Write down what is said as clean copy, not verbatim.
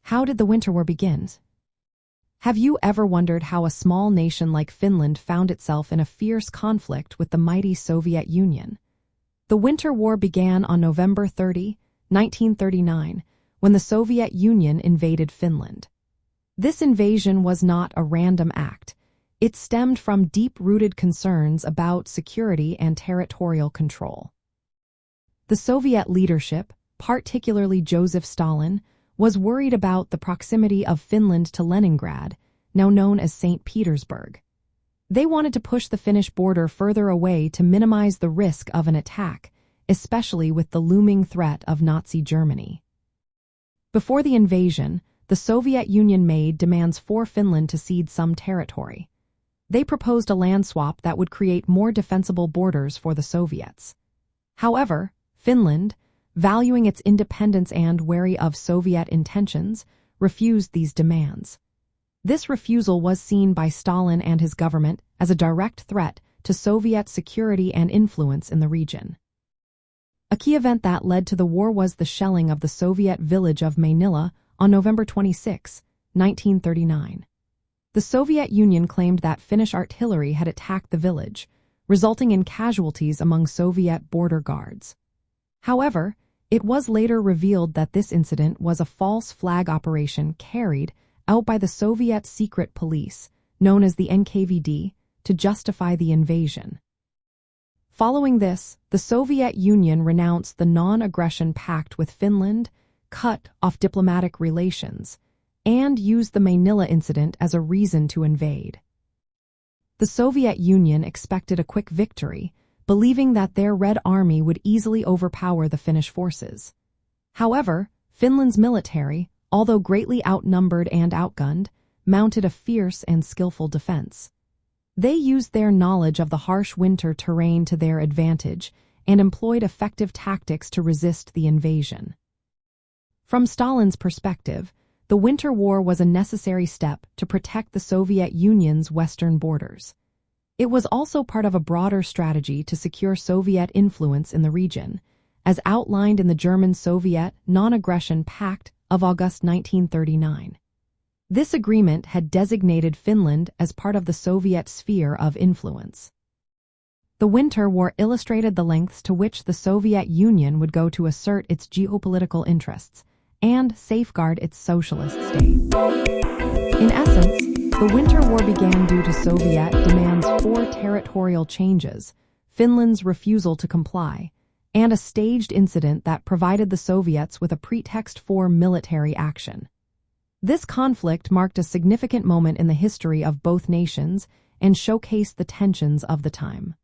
How did the Winter War begin? Have you ever wondered how a small nation like Finland found itself in a fierce conflict with the mighty Soviet Union? The Winter War began on November 30, 1939, when the Soviet Union invaded Finland. This invasion was not a random act. It stemmed from deep-rooted concerns about security and territorial control. The Soviet leadership, particularly Joseph Stalin, was worried about the proximity of Finland to Leningrad, now known as St. Petersburg. They wanted to push the Finnish border further away to minimize the risk of an attack, especially with the looming threat of Nazi Germany. Before the invasion, the Soviet Union made demands for Finland to cede some territory. They proposed a land swap that would create more defensible borders for the Soviets. However, Finland, valuing its independence and wary of Soviet intentions, refused these demands. This refusal was seen by Stalin and his government as a direct threat to Soviet security and influence in the region. A key event that led to the war was the shelling of the Soviet village of Mainila on November 26, 1939. The Soviet Union claimed that Finnish artillery had attacked the village, resulting in casualties among Soviet border guards. However, it was later revealed that this incident was a false flag operation carried out by the Soviet secret police, known as the NKVD, to justify the invasion. Following this, the Soviet Union renounced the non-aggression pact with Finland, cut off diplomatic relations, and used the Mainila incident as a reason to invade. The Soviet Union expected a quick victory, believing that their Red Army would easily overpower the Finnish forces. However, Finland's military, although greatly outnumbered and outgunned, mounted a fierce and skillful defense. They used their knowledge of the harsh winter terrain to their advantage and employed effective tactics to resist the invasion. From Stalin's perspective, the Winter War was a necessary step to protect the Soviet Union's western borders. It was also part of a broader strategy to secure Soviet influence in the region, as outlined in the German-Soviet Non-Aggression Pact of August 1939. This agreement had designated Finland as part of the Soviet sphere of influence. The Winter War illustrated the lengths to which the Soviet Union would go to assert its geopolitical interests and safeguard its socialist state. In essence, the Winter War began due to Soviet demands for territorial changes, Finland's refusal to comply, and a staged incident that provided the Soviets with a pretext for military action. This conflict marked a significant moment in the history of both nations and showcased the tensions of the time.